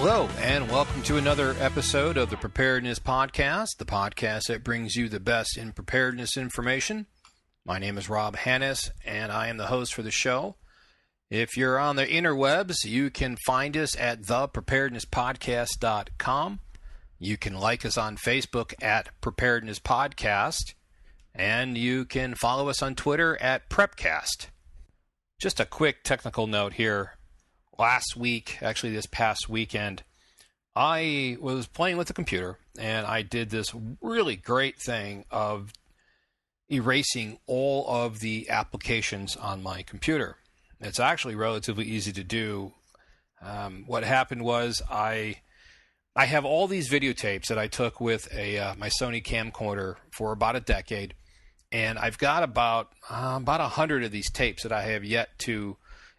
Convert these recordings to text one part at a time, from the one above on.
Hello, and welcome to another episode of the Preparedness Podcast, the podcast that brings you the best in preparedness information. My name is Rob Hannes, and I am the host for the show. If you're on the interwebs, you can find us at thepreparednesspodcast.com. You can like us on Facebook at Preparedness Podcast, and you can follow us on Twitter at Prepcast. Just a quick technical note here. Last week, actually this past weekend, I was playing with the computer and I did this really great thing of erasing all of the applications on my computer. It's actually relatively easy to do. What happened was I have all these videotapes that I took with my Sony camcorder for about a decade, and I've got about 100 of these tapes that I have yet to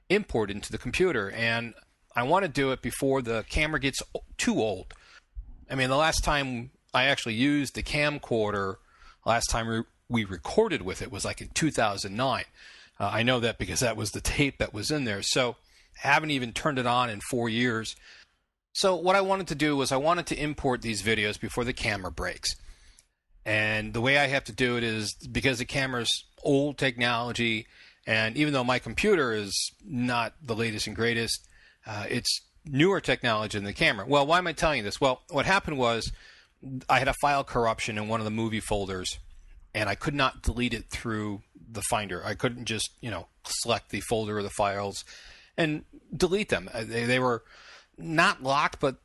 import into the computer, and I want to do it before the camera gets too old. I mean, the last time I actually used the camcorder, last time we recorded with it was like in 2009. I know that because that was the tape that was in there, so I haven't even turned it on in 4 years. So what I wanted to do was I wanted to import these videos before the camera breaks. And the way I have to do it is because the camera's old technology, and even though my computer is not the latest and greatest, it's newer technology than the camera. Well, why am I telling you this? Well, what happened was I had a file corruption in one of the movie folders, and I could not delete it through the Finder. I couldn't just, select the folder of the files and delete them. They were not locked, but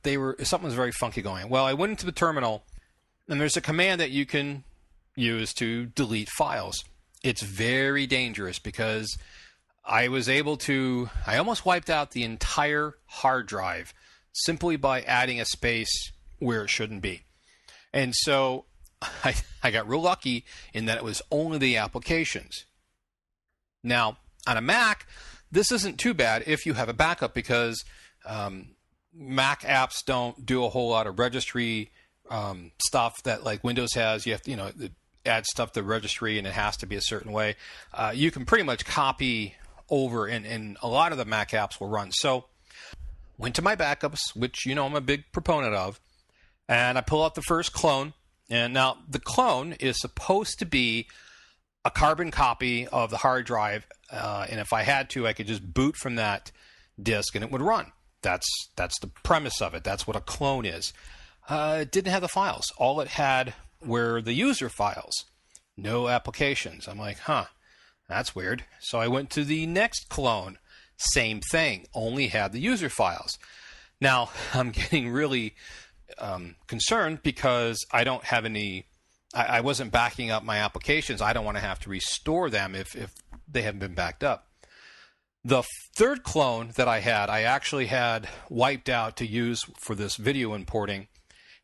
something was very funky going on. Well, I went into the terminal, and there's a command that you can use to delete files. It's very dangerous because I almost wiped out the entire hard drive simply by adding a space where it shouldn't be. And so I got real lucky in that it was only the applications. Now, on a Mac, this isn't too bad if you have a backup because Mac apps don't do a whole lot of registry stuff that like Windows has. You have to, add stuff to the registry and it has to be a certain way. You can pretty much copy over and a lot of the Mac apps will run. So went to my backups, which I'm a big proponent of, and I pull out the first clone. And now the clone is supposed to be a carbon copy of the hard drive, and if I had to, I could just boot from that disk and it would run. That's the premise of it. That's what a clone is. It didn't have the files. All it had were the user files, no applications. I'm like, that's weird. So I went to the next clone, same thing, only had the user files. Now I'm getting really concerned because I don't have any. I wasn't backing up my applications. I don't want to have to restore them if they haven't been backed up. The third clone that I had, I actually had wiped out to use for this video importing.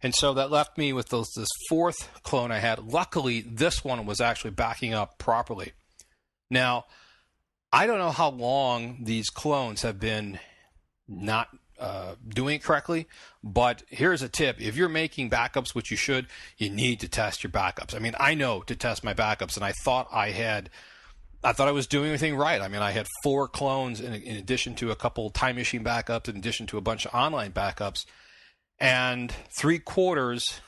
And so that left me with this fourth clone I had. Luckily, this one was actually backing up properly. Now, I don't know how long these clones have been not doing it correctly, but here's a tip. If you're making backups, which you should, you need to test your backups. I mean, I know to test my backups, and I thought I was doing everything right. I mean, I had 4 clones in addition to a couple Time Machine backups, in addition to a bunch of online backups. And 3/4,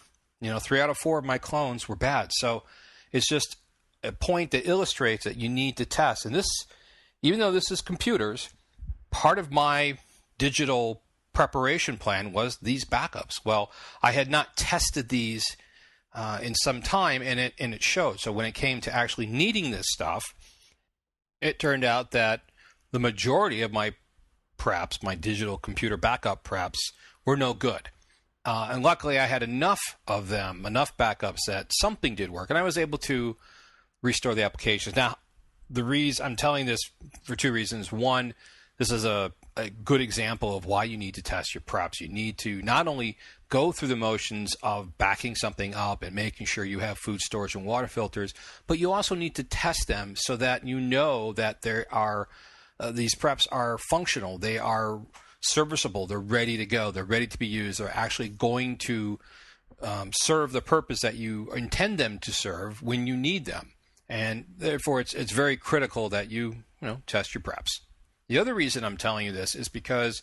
3 out of 4 of my clones were bad. So it's just a point that illustrates that you need to test. And this, even though this is computers, part of my digital preparation plan was these backups. Well, I had not tested these in some time, and it showed. So when it came to actually needing this stuff, it turned out that the majority of my preps, my digital computer backup preps, were no good. And luckily, I had enough of them, enough backups that something did work, and I was able to restore the applications. Now, the reason I'm telling this for 2 reasons. One, this is a good example of why you need to test your preps. You need to not only go through the motions of backing something up and making sure you have food storage and water filters, but you also need to test them so that you know that there are these preps are functional. They are serviceable. They're ready to go. They're ready to be used. They're actually going to serve the purpose that you intend them to serve when you need them. And therefore, it's very critical that you test your preps. The other reason I'm telling you this is because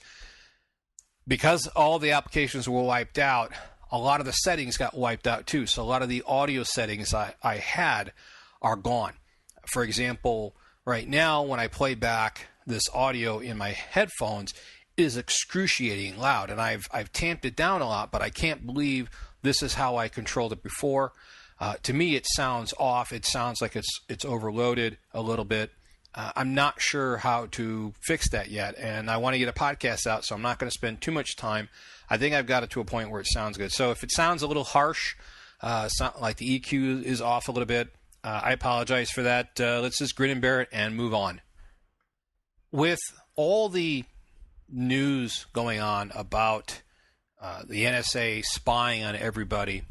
because all the applications were wiped out, a lot of the settings got wiped out too. So a lot of the audio settings I had are gone. For example, right now when I play back this audio in my headphones, it is excruciating loud, and I've tamped it down a lot, but I can't believe this is how I controlled it before. To me, it sounds off. It sounds like it's overloaded a little bit. I'm not sure how to fix that yet, and I want to get a podcast out, so I'm not going to spend too much time. I think I've got it to a point where it sounds good. So if it sounds a little harsh, like the EQ is off a little bit, I apologize for that. Let's just grin and bear it and move on. With all the news going on about the NSA spying on everybody,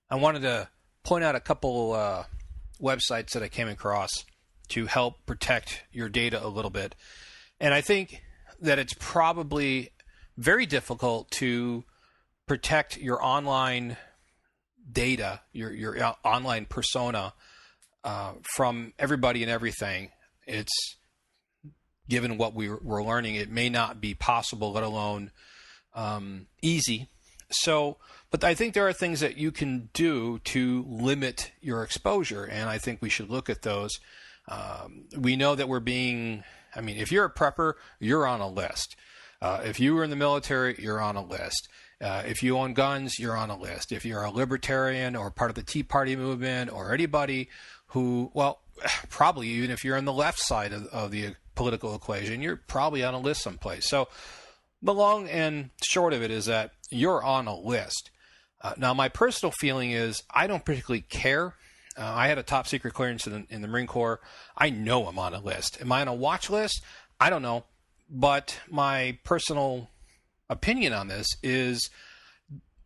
I wanted to point out a couple websites that I came across to help protect your data a little bit. And I think that it's probably very difficult to protect your online data, your online persona from everybody and everything. It's, given what we're learning, it may not be possible, let alone easy. So, but I think there are things that you can do to limit your exposure, and I think we should look at those. We know that if you're a prepper, you're on a list. If you were in the military, you're on a list. If you own guns, you're on a list. If you're a libertarian or part of the Tea Party movement or anybody who, well, probably even if you're on the left side of the political equation, you're probably on a list someplace. So the long and short of it is that you're on a list. Now, my personal feeling is I don't particularly care. I had a top secret clearance in the Marine Corps. I know I'm on a list. Am I on a watch list? I don't know. But my personal opinion on this is,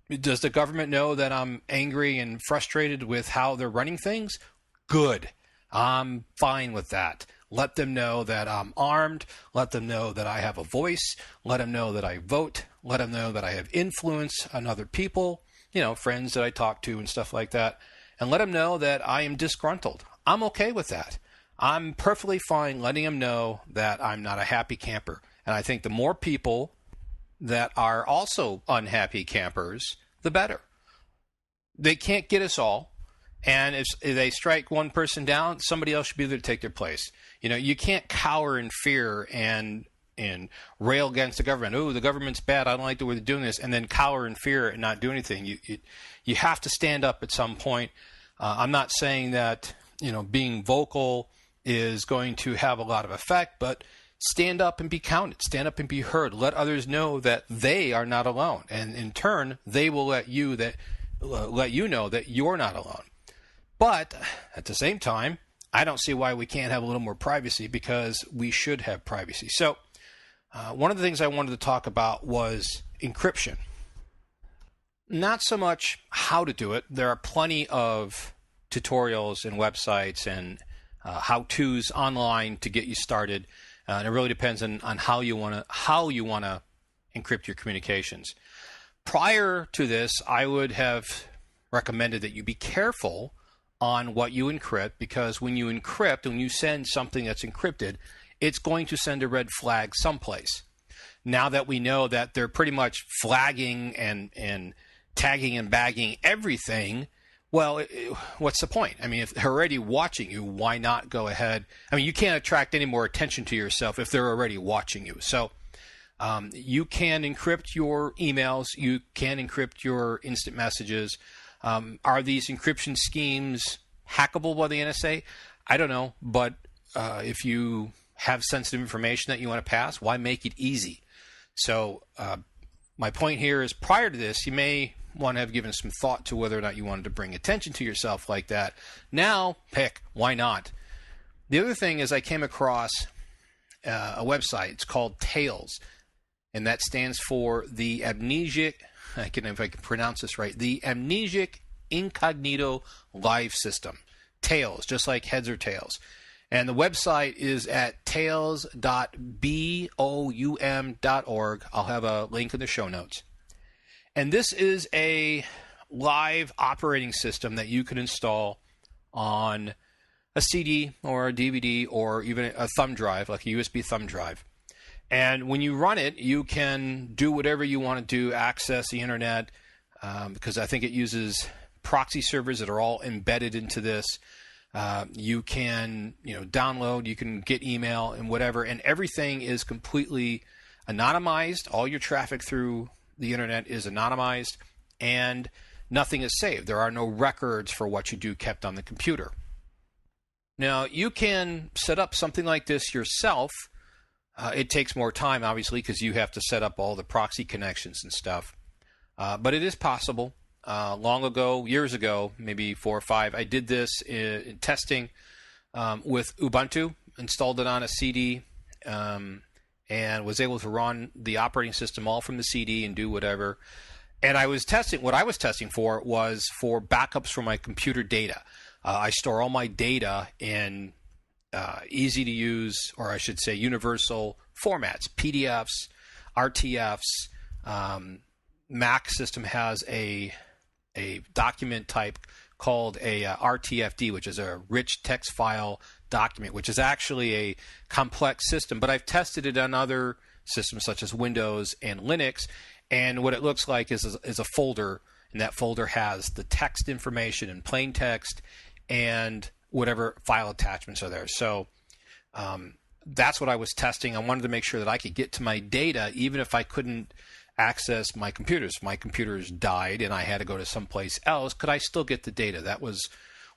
does the government know that I'm angry and frustrated with how they're running things? Good. I'm fine with that. Let them know that I'm armed. Let them know that I have a voice. Let them know that I vote. Let them know that I have influence on other people, friends that I talk to and stuff like that. And let them know that I am disgruntled. I'm okay with that. I'm perfectly fine letting them know that I'm not a happy camper. And I think the more people that are also unhappy campers, the better. They can't get us all. And if they strike one person down, somebody else should be there to take their place. You can't cower in fear and rail against the government. Oh, the government's bad. I don't like the way they're doing this. And then cower in fear and not do anything. You have to stand up at some point. I'm not saying that, being vocal is going to have a lot of effect, but stand up and be counted. Stand up and be heard. Let others know that they are not alone. And in turn, they will let you know that you're not alone. But at the same time, I don't see why we can't have a little more privacy, because we should have privacy. So one of the things I wanted to talk about was encryption. Not so much how to do it. There are plenty of tutorials and websites and how-tos online to get you started. And it really depends on how you want to encrypt your communications. Prior to this, I would have recommended that you be careful on what you encrypt, because when you encrypt, when you send something that's encrypted, it's going to send a red flag someplace. Now that we know that they're pretty much flagging and tagging and bagging everything, well, what's the point? If they're already watching you, why not go ahead? You can't attract any more attention to yourself if they're already watching you. So you can encrypt your emails. You can encrypt your instant messages. Are these encryption schemes hackable by the NSA? I don't know, but if you have sensitive information that you want to pass, why make it easy? So my point here is, prior to this, you may want to have given some thought to whether or not you wanted to bring attention to yourself like that. Now, heck, why not? The other thing is, I came across a website. It's called Tails, and that stands for the Amnesic, if I can pronounce this right, the Amnesic Incognito Live System. Tails, just like heads or tails. And the website is at tails.boum.org. I'll have a link in the show notes. And this is a live operating system that you can install on a CD or a DVD or even a thumb drive, like a USB thumb drive. And when you run it, you can do whatever you want to do, access the internet, because I think it uses proxy servers that are all embedded into this. You can, download, you can get email and whatever, and everything is completely anonymized. All your traffic through the internet is anonymized, and nothing is saved. There are no records for what you do kept on the computer. Now, you can set up something like this yourself. It takes more time, obviously, because you have to set up all the proxy connections and stuff. But it is possible. Long ago, years ago, maybe 4 or 5, I did this in testing with Ubuntu, installed it on a CD, and was able to run the operating system all from the CD and do whatever. And I was testing, what I was testing for was for backups from my computer data. I store all my data in easy to use, or I should say universal formats, PDFs, RTFs. Mac system has a document type called a RTFD, which is a rich text file document, which is actually a complex system. But I've tested it on other systems such as Windows and Linux, and what it looks like is a folder, and that folder has the text information in plain text and whatever file attachments are there. So that's what I was testing. I wanted to make sure that I could get to my data even if I couldn't access my computers. My computers died and I had to go to someplace else. Could I still get the data? That was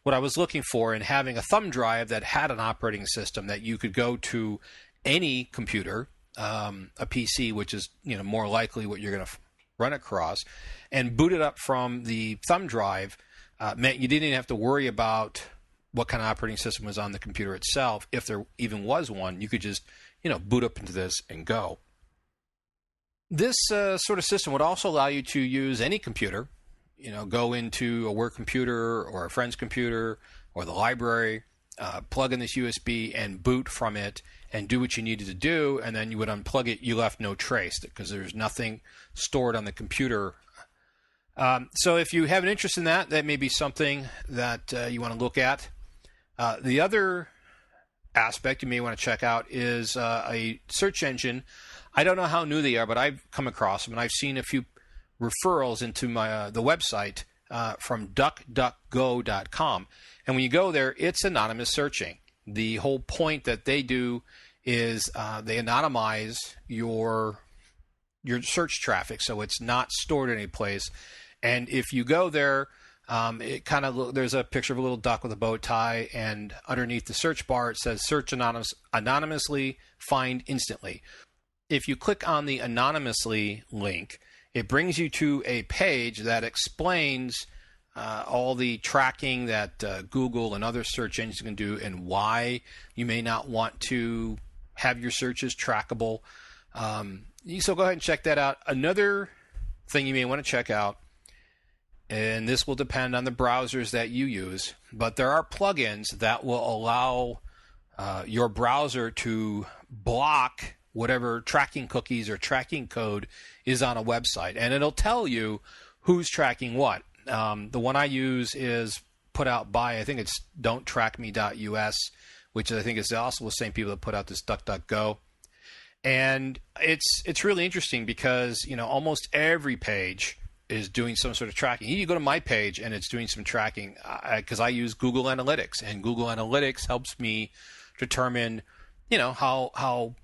what I was looking for, and having a thumb drive that had an operating system that you could go to any computer, a PC, which is more likely what you're going to run across, and boot it up from the thumb drive meant you didn't even have to worry about what kind of operating system was on the computer itself. If there even was one, you could just boot up into this and go. This sort of system would also allow you to use any computer, go into a work computer or a friend's computer or the library, plug in this USB and boot from it and do what you needed to do, and then you would unplug it. You left no trace because there's nothing stored on the computer. So if you have an interest in that, that may be something that you want to look at. The other aspect you may want to check out is a search engine. I don't know how new they are, but I've come across them, and I've seen a few referrals into my the website from DuckDuckGo.com. And when you go there, it's anonymous searching. The whole point that they do is they anonymize your search traffic, so it's not stored any place. And if you go there, it kind of there's a picture of a little duck with a bow tie, and underneath the search bar it says "Search anonymously, find instantly." If you click on the anonymously link, it brings you to a page that explains all the tracking that Google and other search engines can do, and why you may not want to have your searches trackable. So go ahead and check that out. Another thing you may want to check out, and this will depend on the browsers that you use, but there are plugins that will allow your browser to block whatever tracking cookies or tracking code is on a website, and it'll tell you who's tracking what. The one I use is put out by, I think it's don'ttrackme.us, which I think is also the same people that put out this DuckDuckGo. And it's really interesting because almost every page is doing some sort of tracking. You go to my page and it's doing some tracking because I use Google Analytics, and Google Analytics helps me determine how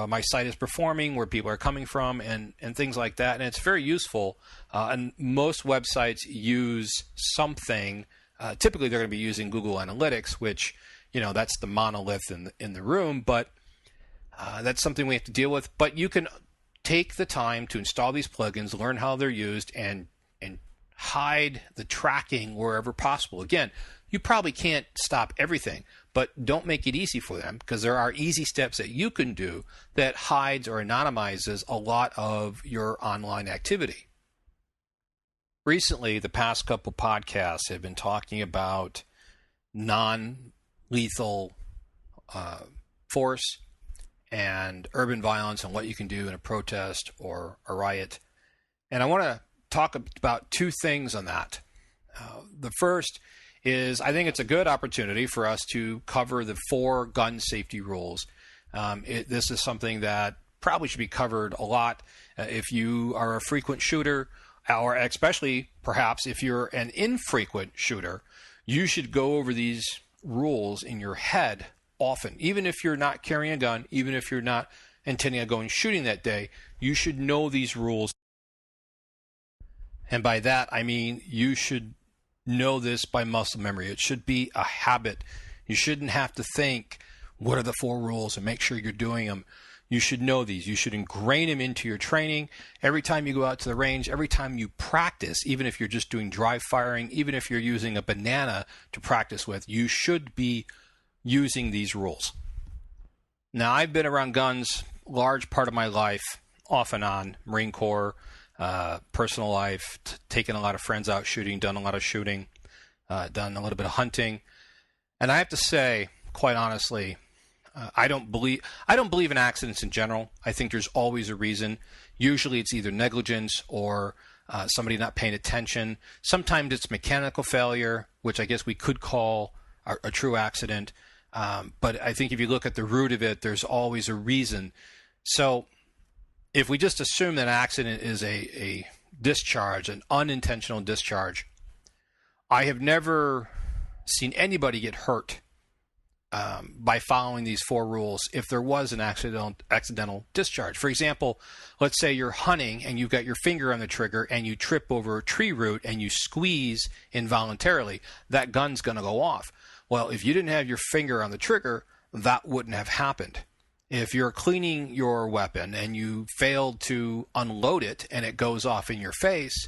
my site is performing, where people are coming from, and things like that. And it's very useful. And most websites use something. Typically, they're going to be using Google Analytics, which that's the monolith in the room. But that's something we have to deal with. But you can take the time to install these plugins, learn how they're used, and hide the tracking wherever possible. Again, you probably can't stop everything, but don't make it easy for them, because there are easy steps that you can do that hides or anonymizes a lot of your online activity. Recently, the past couple podcasts have been talking about non-lethal force and urban violence and what you can do in a protest or a riot. And I want to talk about two things on that. The first is, I think it's a good opportunity for us to cover the 4 gun safety rules. This is something that probably should be covered a lot if you are a frequent shooter, or especially perhaps if you're an infrequent shooter. You should go over these rules in your head often. Even if you're not carrying a gun, even if you're not intending on going shooting that day, you should know these rules. And by that, I mean you should know this by muscle memory. It should be a habit. You shouldn't have to think, what are the 4 rules, and make sure you're doing them. You should know these. You should ingrain them into your training. Every time you go out to the range, every time you practice, even if you're just doing dry firing, even if you're using a banana to practice with, you should be using these rules. Now, I've been around guns large part of my life, off and on, Marine Corps, personal life, taken a lot of friends out shooting, done a lot of shooting, done a little bit of hunting. And I have to say, quite honestly, I don't believe in accidents in general. I think there's always a reason. Usually it's either negligence or somebody not paying attention. Sometimes it's mechanical failure, which I guess we could call a true accident. But I think if you look at the root of it, there's always a reason. So if we just assume that an accident is a discharge, an unintentional discharge, I have never seen anybody get hurt by following these 4 rules if there was an accidental discharge. For example, let's say you're hunting and you've got your finger on the trigger and you trip over a tree root and you squeeze involuntarily. That gun's going to go off. Well, if you didn't have your finger on the trigger, that wouldn't have happened. If you're cleaning your weapon and you failed to unload it and it goes off in your face,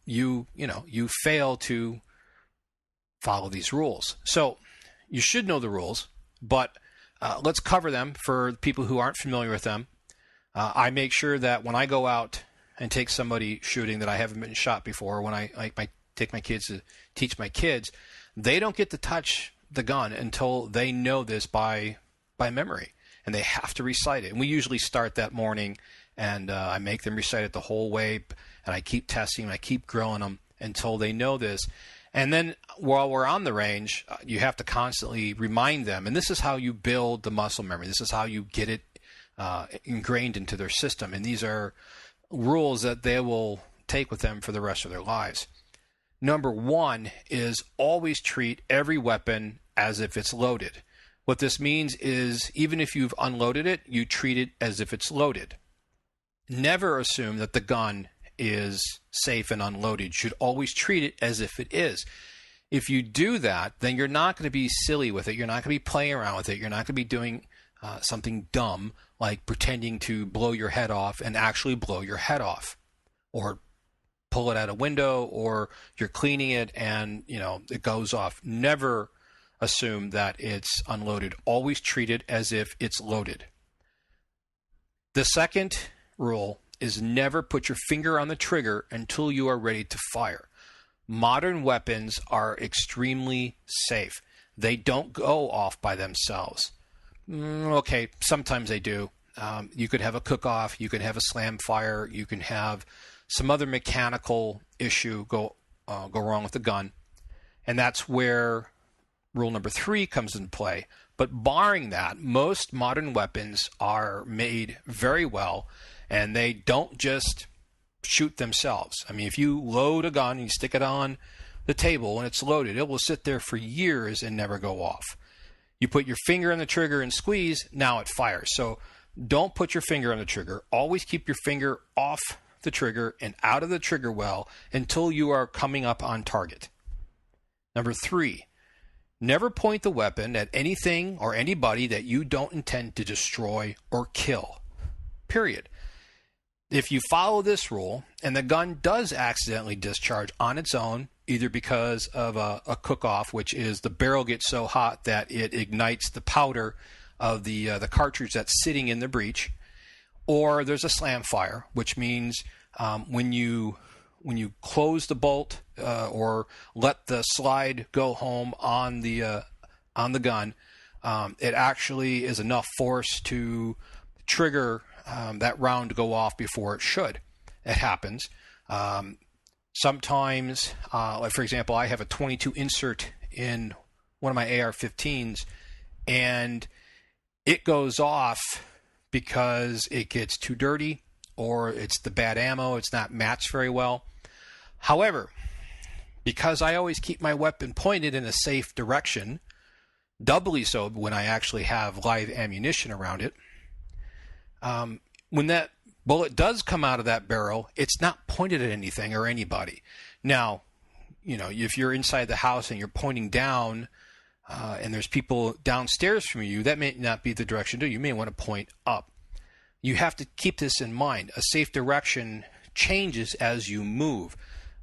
you fail to follow these rules. So you should know the rules, but let's cover them for people who aren't familiar with them. I make sure that when I go out and take somebody shooting that I haven't been shot before, when I take my kids to teach my kids, they don't get to touch the gun until they know this by memory, and they have to recite it. And we usually start that morning, and I make them recite it the whole way, and I keep testing and I keep grilling them until they know this. And then while we're on the range, you have to constantly remind them. And this is how you build the muscle memory. This is how you get it ingrained into their system. And these are rules that they will take with them for the rest of their lives. Number 1 is always treat every weapon as if it's loaded. What this means is even if you've unloaded it, you treat it as if it's loaded. Never assume that the gun is safe and unloaded. You should always treat it as if it is. If you do that, then you're not going to be silly with it. You're not going to be playing around with it. You're not going to be doing something dumb like pretending to blow your head off and actually blow your head off, or pull it out a window, or you're cleaning it and it goes off. Never assume that it's unloaded. Always treat it as if it's loaded. The second rule is never put your finger on the trigger until you are ready to fire. Modern weapons are extremely safe. They don't go off by themselves. Okay, sometimes they do. You could have a cook-off, you could have a slam fire, you can have some other mechanical issue go wrong with the gun. And that's where rule number 3 comes into play. But barring that, most modern weapons are made very well, and they don't just shoot themselves. I mean, if you load a gun and you stick it on the table and it's loaded, it will sit there for years and never go off. You put your finger on the trigger and squeeze, now it fires. So don't put your finger on the trigger. Always keep your finger off the trigger and out of the trigger well until you are coming up on target. Number 3, never point the weapon at anything or anybody that you don't intend to destroy or kill. Period. If you follow this rule and the gun does accidentally discharge on its own, either because of a cook-off, which is the barrel gets so hot that it ignites the powder of the cartridge that's sitting in the breech, or there's a slam fire, which means when you close the bolt or let the slide go home on the gun, it actually is enough force to trigger that round to go off before it should. It happens. Sometimes, like for example, I have a 22 insert in one of my AR-15s, and it goes off because it gets too dirty or it's the bad ammo, it's not matched very well. However, because I always keep my weapon pointed in a safe direction, doubly so when I actually have live ammunition around it, when that bullet does come out of that barrel, it's not pointed at anything or anybody. Now, if you're inside the house and you're pointing down and there's people downstairs from you, that may not be the direction to do. You may want to point up. You have to keep this in mind. A safe direction changes as you move.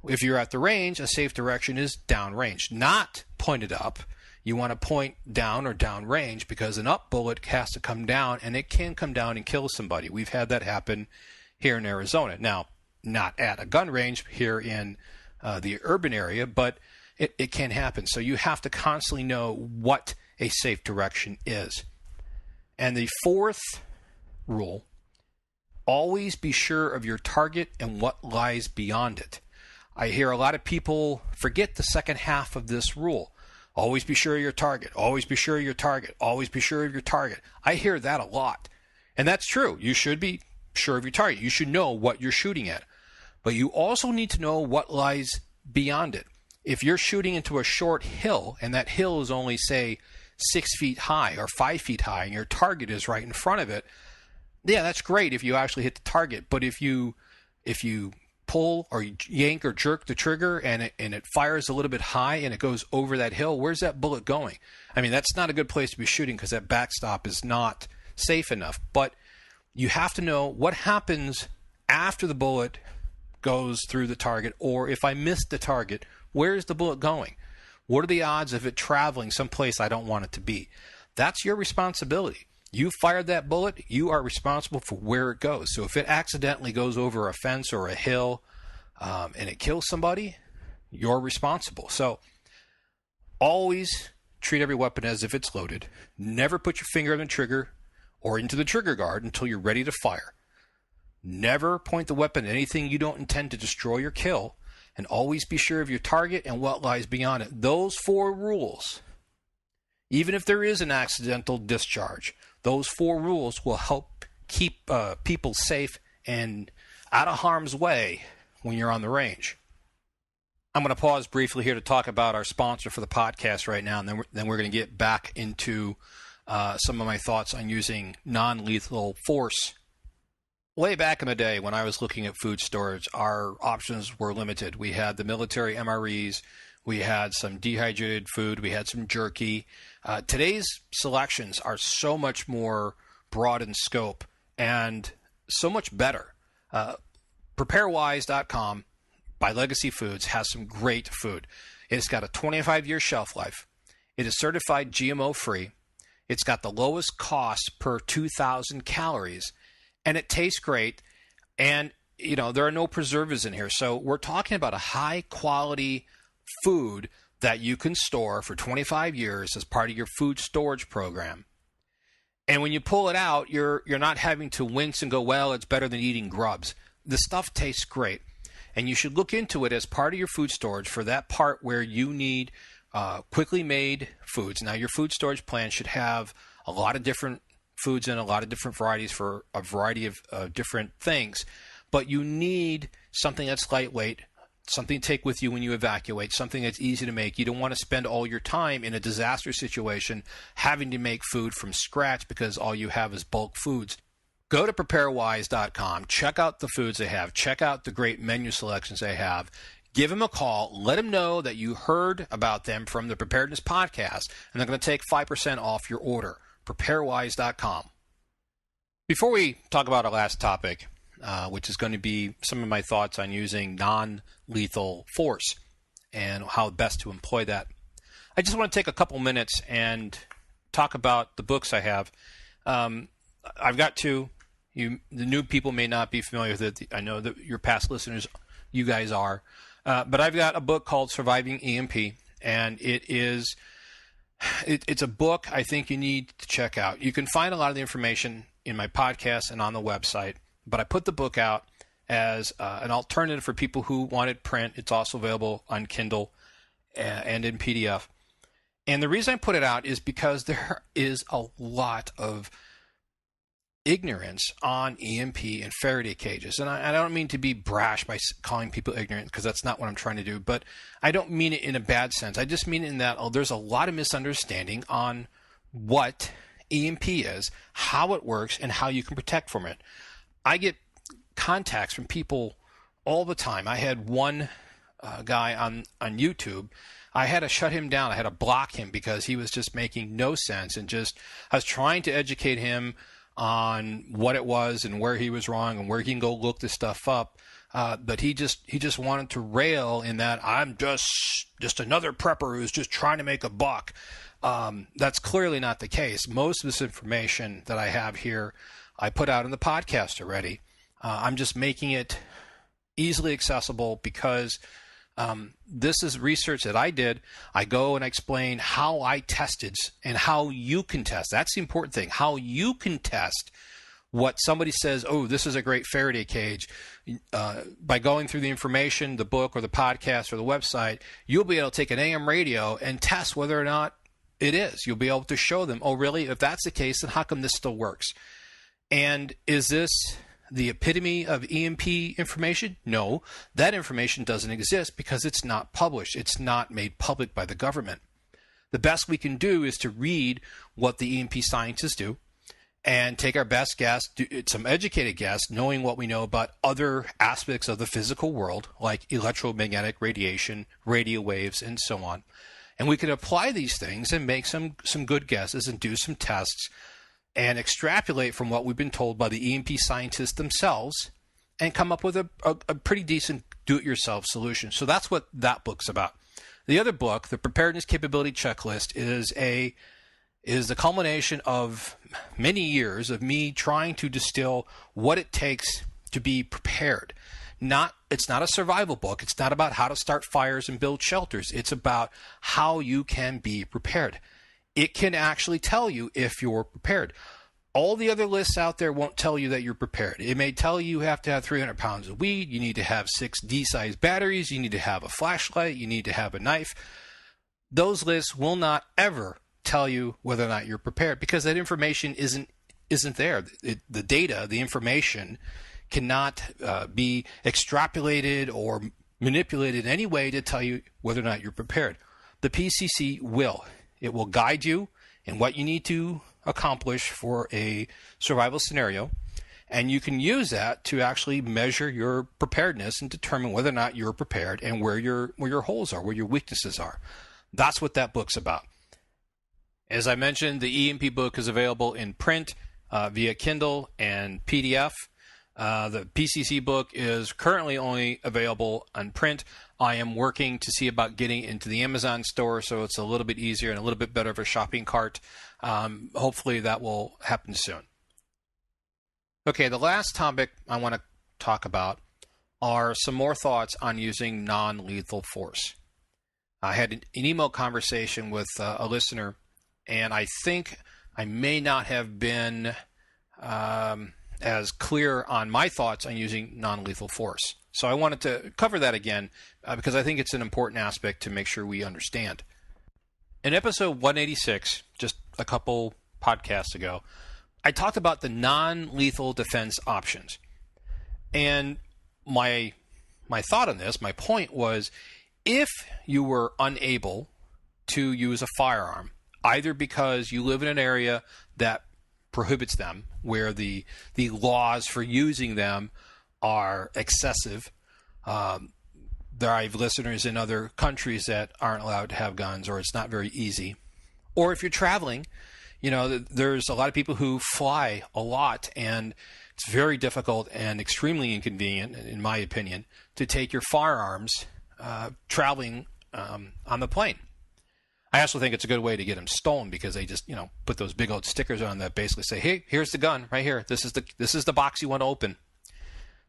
If you're at the range, a safe direction is downrange, not pointed up. You want to point down or downrange because an up bullet has to come down, and it can come down and kill somebody. We've had that happen here in Arizona. Now, not at a gun range here in the urban area, but it can happen. So you have to constantly know what a safe direction is. And the fourth rule, always be sure of your target and what lies beyond it. I hear a lot of people forget the second half of this rule. Always be sure of your target. Always be sure of your target. Always be sure of your target. I hear that a lot. And that's true. You should be sure of your target. You should know what you're shooting at. But you also need to know what lies beyond it. If you're shooting into a short hill, and that hill is only, say, 6 feet high or 5 feet high, and your target is right in front of it, yeah, that's great if you actually hit the target. But if you pull or yank or jerk the trigger and it fires a little bit high and it goes over that hill, where's that bullet going? I mean, that's not a good place to be shooting because that backstop is not safe enough. But you have to know what happens after the bullet goes through the target, or if I missed the target, where's the bullet going? What are the odds of it traveling someplace I don't want it to be? That's your responsibility. You fired that bullet, you are responsible for where it goes. So if it accidentally goes over a fence or a hill and it kills somebody, you're responsible. So always treat every weapon as if it's loaded. Never put your finger on the trigger or into the trigger guard until you're ready to fire. Never point the weapon at anything you don't intend to destroy or kill. And always be sure of your target and what lies beyond it. Those 4 rules, even if there is an accidental discharge, those 4 rules will help keep people safe and out of harm's way when you're on the range. I'm going to pause briefly here to talk about our sponsor for the podcast right now, and then we're going to get back into some of my thoughts on using non-lethal force. Way back in the day when I was looking at food storage, our options were limited. We had the military MREs, we had some dehydrated food, we had some jerky. Today's selections are so much more broad in scope and so much better. Preparedness.com by Legacy Foods has some great food. It's got a 25-year shelf life. It is certified GMO-free. It's got the lowest cost per 2,000 calories. And it tastes great, and there are no preservatives in here. So we're talking about a high-quality food that you can store for 25 years as part of your food storage program. And when you pull it out, you're not having to wince and go, well, it's better than eating grubs. The stuff tastes great, and you should look into it as part of your food storage for that part where you need quickly made foods. Now, your food storage plan should have a lot of different foods in a lot of different varieties for a variety of different things, but you need something that's lightweight, something to take with you when you evacuate, something that's easy to make. You don't want to spend all your time in a disaster situation having to make food from scratch because all you have is bulk foods. Go to preparewise.com, check out the foods they have, check out the great menu selections they have. Give them a call. Let them know that you heard about them from the Preparedness Podcast, and they're going to take 5% off your order. Preparewise.com. Before we talk about our last topic, which is going to be some of my thoughts on using non-lethal force and how best to employ that, I just want to take a couple minutes and talk about the books I have. I've got 2. The new people may not be familiar with it. I know that your past listeners, you guys are. But I've got a book called Surviving EMP, and it's a book I think you need to check out. You can find a lot of the information in my podcast and on the website, but I put the book out as an alternative for people who wanted print. It's also available on Kindle and in PDF. And the reason I put it out is because there is a lot of ignorance on EMP and Faraday cages. And I don't mean to be brash by calling people ignorant, because that's not what I'm trying to do, but I don't mean it in a bad sense. I just mean in that there's a lot of misunderstanding on what EMP is, how it works, and how you can protect from it. I get contacts from people all the time. I had one guy on YouTube. I had to shut him down. I had to block him because he was just making no sense, and I was trying to educate him on what it was and where he was wrong and where he can go look this stuff up. But he just wanted to rail in that I'm just another prepper who's just trying to make a buck. That's clearly not the case. Most of this information that I have here, I put out in the podcast already. I'm just making it easily accessible because this is research that I did. I go and explain how I tested and how you can test. That's the important thing. How you can test what somebody says, oh, this is a great Faraday cage. By going through the information, the book or the podcast or the website, you'll be able to take an AM radio and test whether or not it is. You'll be able to show them, oh, really? If that's the case, then how come this still works? And is this the epitome of EMP information? No, that information doesn't exist because it's not published. It's not made public by the government. The best we can do is to read what the EMP scientists do and take our best guess, do some educated guess, knowing what we know about other aspects of the physical world, like electromagnetic radiation, radio waves, and so on. And we can apply these things and make some good guesses and do some tests and extrapolate from what we've been told by the EMP scientists themselves and come up with a pretty decent do-it-yourself solution. So that's what that book's about. The other book, the Preparedness Capability Checklist, is the culmination of many years of me trying to distill what it takes to be prepared. It's not a survival book. It's not about how to start fires and build shelters. It's about how you can be prepared. It can actually tell you if you're prepared. All the other lists out there won't tell you that you're prepared. It may tell you have to have 300 pounds of weed, you need to have 6 D-sized batteries, you need to have a flashlight, you need to have a knife. Those lists will not ever tell you whether or not you're prepared because that information isn't there. The data, the information cannot be extrapolated or manipulated in any way to tell you whether or not you're prepared. The PCC will. It will guide you in what you need to accomplish for a survival scenario, and you can use that to actually measure your preparedness and determine whether or not you're prepared and where your holes are, where your weaknesses are. That's what that book's about. As I mentioned, the EMP book is available in print via Kindle and PDF. The PCC book is currently only available on print. I am working to see about getting into the Amazon store so it's a little bit easier and a little bit better of a shopping cart. Hopefully that will happen soon. Okay, the last topic I want to talk about are some more thoughts on using non-lethal force. I had an email conversation with a listener, and I think I may not have been as clear on my thoughts on using non-lethal force. So I wanted to cover that again because I think it's an important aspect to make sure we understand. In episode 186, just a couple podcasts ago, I talked about the non-lethal defense options. And my thought on this, my point was, if you were unable to use a firearm, either because you live in an area that prohibits them, where the laws for using them are excessive. There I have listeners in other countries that aren't allowed to have guns, or it's not very easy. Or if you're traveling, there's a lot of people who fly a lot, and it's very difficult and extremely inconvenient, in my opinion, to take your firearms traveling on the plane. I also think it's a good way to get them stolen because they just, put those big old stickers on that basically say, hey, here's the gun right here. This is the box you want to open.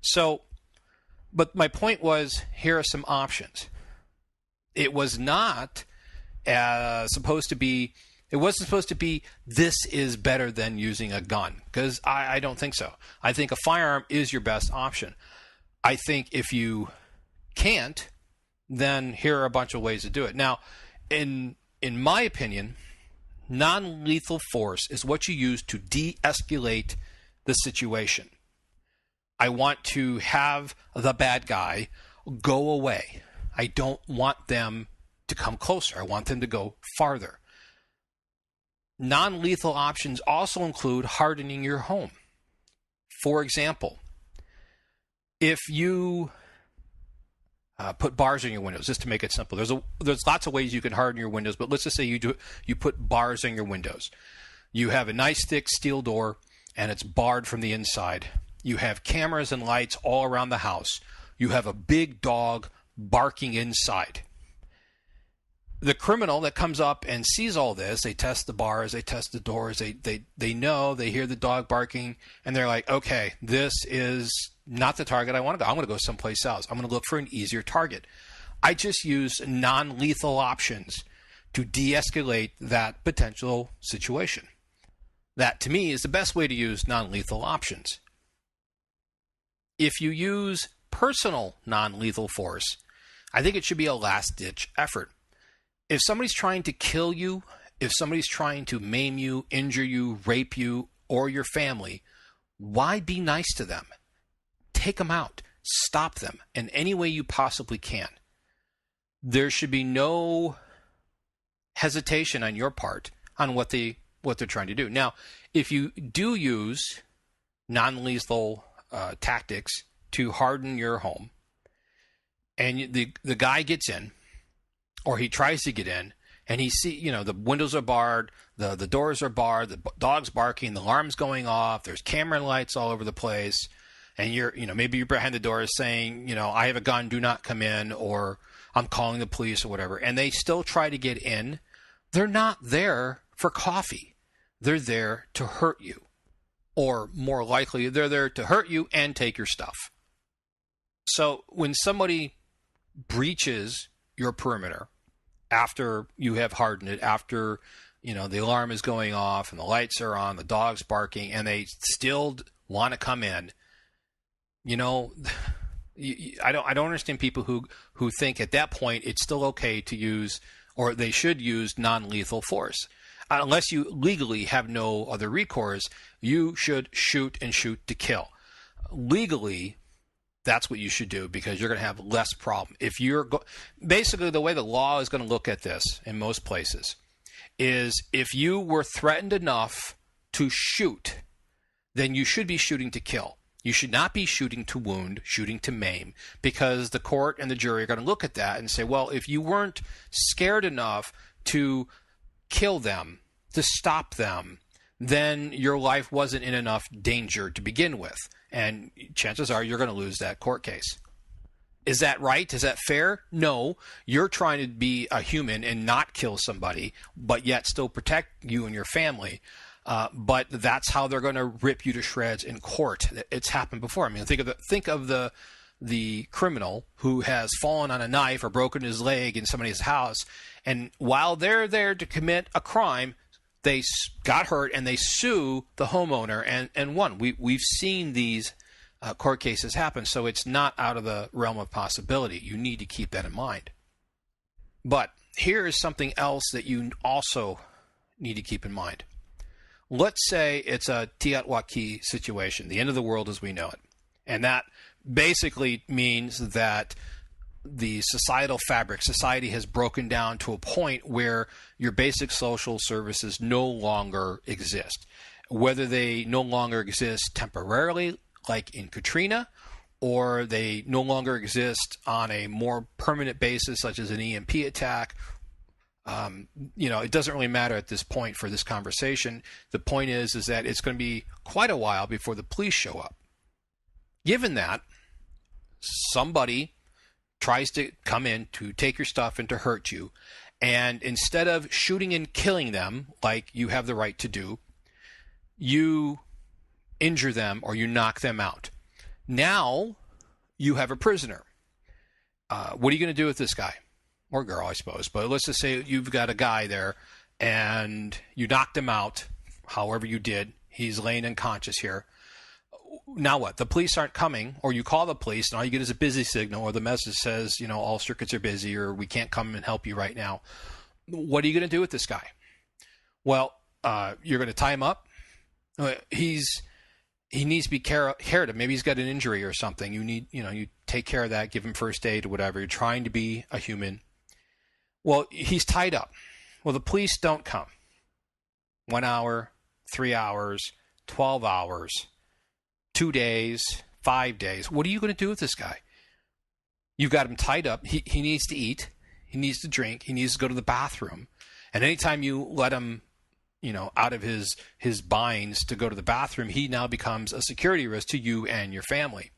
So, but my point was, here are some options. It was not supposed to be, it wasn't supposed to be, this is better than using a gun, because I don't think so. I think a firearm is your best option. I think if you can't, then here are a bunch of ways to do it. Now, in my opinion, non-lethal force is what you use to de-escalate the situation. I want to have the bad guy go away. I don't want them to come closer. I want them to go farther. Non-lethal options also include hardening your home. For example, if you put bars in your windows, just to make it simple. There's lots of ways you can harden your windows, but let's just say you put bars in your windows. You have a nice thick steel door, and it's barred from the inside. You have cameras and lights all around the house. You have a big dog barking inside. The criminal that comes up and sees all this, they test the bars, they test the doors, they know, they hear the dog barking, and they're like, okay, this is not the target I want to go. I'm going to go someplace else. I'm going to look for an easier target. I just use non-lethal options to de-escalate that potential situation. That, to me, is the best way to use non-lethal options. If you use personal non-lethal force, I think it should be a last-ditch effort. If somebody's trying to kill you, if somebody's trying to maim you, injure you, rape you, or your family, why be nice to them? Take them out. Stop them in any way you possibly can. There should be no hesitation on your part on what they're trying to do. Now, if you do use non-lethal tactics to harden your home, and the guy gets in, or he tries to get in, and he the windows are barred, the doors are barred, the dog's barking, the alarm's going off, there's camera lights all over the place, and maybe you're behind the door saying, I have a gun, do not come in, or I'm calling the police or whatever, and they still try to get in. They're not there for coffee. They're there to hurt you. Or more likely, they're there to hurt you and take your stuff. So when somebody breaches your perimeter after you have hardened it, after the alarm is going off and the lights are on, the dog's barking, and they still want to come in, I don't understand people who think at that point it's still okay to use, or they should use, non-lethal force. Unless you legally have no other recourse, you should shoot and shoot to kill. Legally, that's what you should do, because you're going to have less problem. If basically, the way the law is going to look at this in most places is if you were threatened enough to shoot, then you should be shooting to kill. You should not be shooting to wound, shooting to maim, because the court and the jury are going to look at that and say, well, if you weren't scared enough to kill them, to stop them, then your life wasn't in enough danger to begin with. And chances are you're going to lose that court case. Is that right? Is that fair? No. You're trying to be a human and not kill somebody, but yet still protect you and your family. But that's how they're going to rip you to shreds in court. It's happened before. I mean, think of the criminal who has fallen on a knife or broken his leg in somebody's house, and while they're there to commit a crime, they got hurt and they sue the homeowner and won. We've seen these court cases happen, so it's not out of the realm of possibility. You need to keep that in mind. But here is something else that you also need to keep in mind. Let's say it's a Teotwaki situation, the end of the world as we know it. And that basically means that the societal fabric, society has broken down to a point where your basic social services no longer exist. Whether they no longer exist temporarily, like in Katrina, or they no longer exist on a more permanent basis, such as an EMP attack. It doesn't really matter at this point for this conversation. The point is that it's going to be quite a while before the police show up. Given that, somebody tries to come in to take your stuff and to hurt you, and instead of shooting and killing them like you have the right to do, you injure them or you knock them out. Now you have a prisoner. What are you going to do with this guy? Or girl, I suppose. But let's just say you've got a guy there and you knocked him out, however you did. He's laying unconscious here. Now what? The police aren't coming, or you call the police and all you get is a busy signal, or the message says, all circuits are busy, or we can't come and help you right now. What are you going to do with this guy? Well, you're going to tie him up. He's he needs to be cared of. Maybe he's got an injury or something. You take care of that, give him first aid or whatever. You're trying to be a human. Well, he's tied up. Well, the police don't come. 1 hour, 3 hours, 12 hours, 2 days, 5 days. What are you going to do with this guy? You've got him tied up. He needs to eat. He needs to drink. He needs to go to the bathroom. And anytime you let him, out of his binds to go to the bathroom, he now becomes a security risk to you and your family.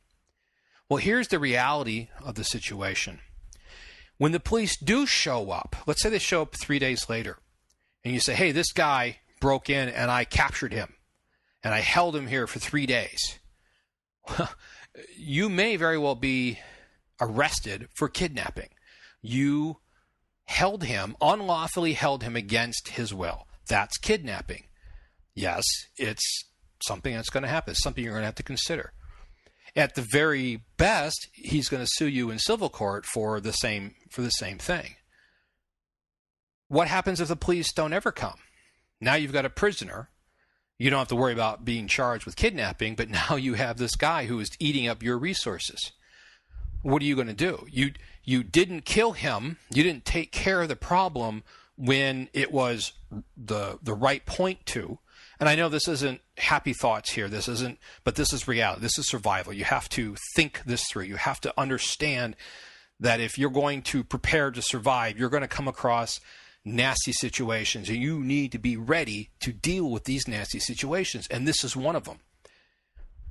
Well, here's the reality of the situation. When the police do show up, let's say they show up 3 days later, and you say, hey, this guy broke in and I captured him, and I held him here for 3 days. Well, you may very well be arrested for kidnapping. You unlawfully held him against his will. That's kidnapping. Yes, it's something that's going to happen. It's something you're going to have to consider. At the very best, he's going to sue you in civil court for the same thing. What happens if the police don't ever come? Now you've got a prisoner. You don't have to worry about being charged with kidnapping, but now you have this guy who is eating up your resources. What are you going to do? You didn't kill him. You didn't take care of the problem when it was the right point to. And I know this isn't happy thoughts here. But this is reality. This is survival. You have to think this through. You have to understand that if you're going to prepare to survive, you're going to come across nasty situations, and you need to be ready to deal with these nasty situations. And this is one of them.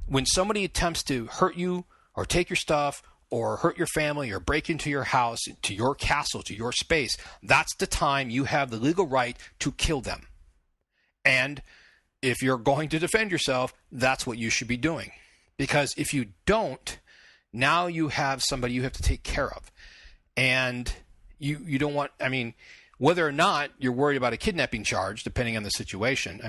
When somebody attempts to hurt you or take your stuff or hurt your family or break into your house, to your castle, to your space, that's the time you have the legal right to kill them. And if you're going to defend yourself, that's what you should be doing. Because if you don't, now you have somebody you have to take care of. And you don't want, whether or not you're worried about a kidnapping charge, depending on the situation,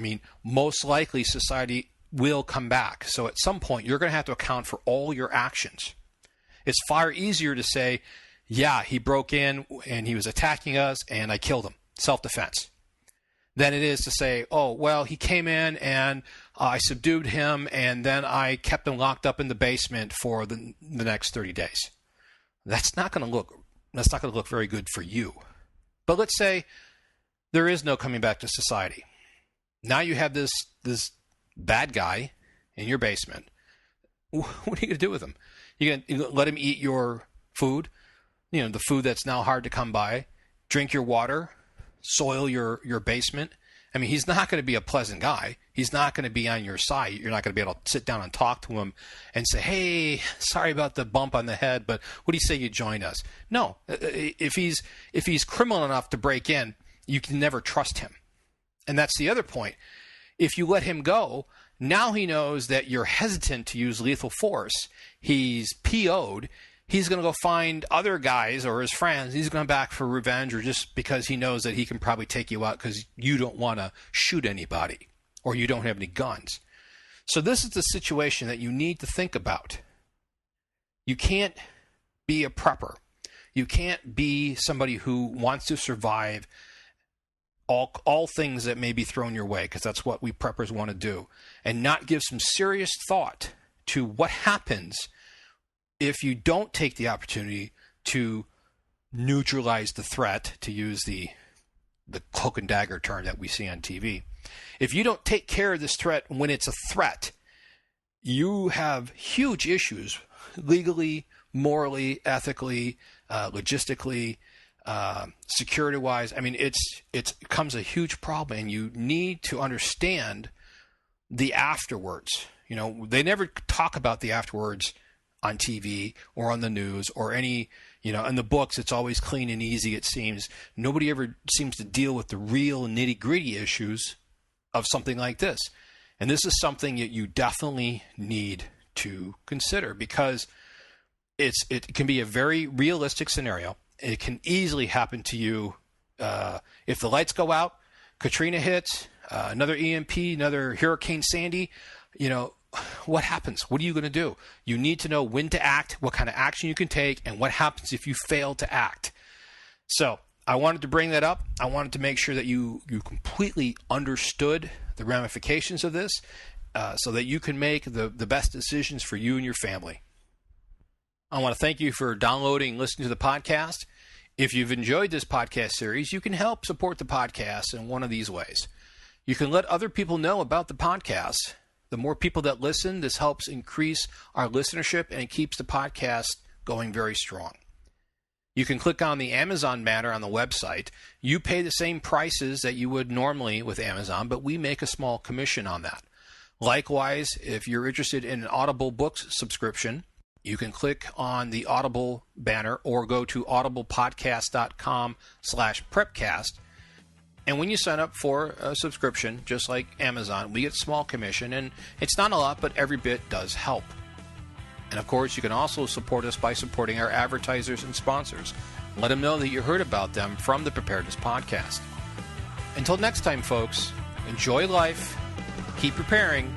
most likely society will come back. So at some point, you're going to have to account for all your actions. It's far easier to say, yeah, he broke in and he was attacking us and I killed him, self-defense, than it is to say, oh, well, he came in and I subdued him and then I kept him locked up in the basement for the next 30 days. That's not going to look very good for you. But let's say there is no coming back to society. Now you have this bad guy in your basement. What are you going to do with him? You're going to let him eat your food, the food that's now hard to come by, drink your water, soil your basement. He's not going to be a pleasant guy. He's not going to be on your side. You're not going to be able to sit down and talk to him and say, hey, sorry about the bump on the head, but what do you say you join us? No. If he's criminal enough to break in, you can never trust him. And that's the other point. If you let him go, now he knows that you're hesitant to use lethal force. He's PO'd. He's going to go find other guys or his friends. He's going back for revenge, or just because he knows that he can probably take you out because you don't want to shoot anybody or you don't have any guns. So this is the situation that you need to think about. You can't be a prepper. You can't be somebody who wants to survive all things that may be thrown your way, because that's what we preppers want to do, and not give some serious thought to what happens if you don't take the opportunity to neutralize the threat, to use the cloak and dagger term that we see on TV. If you don't take care of this threat when it's a threat, you have huge issues legally, morally, ethically, logistically, security-wise. It becomes a huge problem, and you need to understand the afterwards. They never talk about the afterwards on TV or on the news or any, in the books. It's always clean and easy, it seems. Nobody ever seems to deal with the real nitty-gritty issues of something like this. And this is something that you definitely need to consider, because it can be a very realistic scenario. It can easily happen to you if the lights go out, Katrina hits, another EMP, another Hurricane Sandy. What happens? What are you going to do? You need to know when to act, what kind of action you can take, and what happens if you fail to act. So I wanted to bring that up. I wanted to make sure that you completely understood the ramifications of this. so that you can make the best decisions for you and your family. I want to thank you for downloading and listening to the podcast. If you've enjoyed this podcast series, you can help support the podcast in one of these ways. You can let other people know about the podcast. The more people that listen, this helps increase our listenership and it keeps the podcast going very strong. You can click on the Amazon banner on the website. You pay the same prices that you would normally with Amazon, but we make a small commission on that. Likewise, if you're interested in an Audible Books subscription, you can click on the Audible banner or go to audiblepodcast.com/prepcast. And when you sign up for a subscription, just like Amazon, we get a small commission, and it's not a lot, but every bit does help. And of course, you can also support us by supporting our advertisers and sponsors. Let them know that you heard about them from the Preparedness Podcast. Until next time, folks, enjoy life, keep preparing,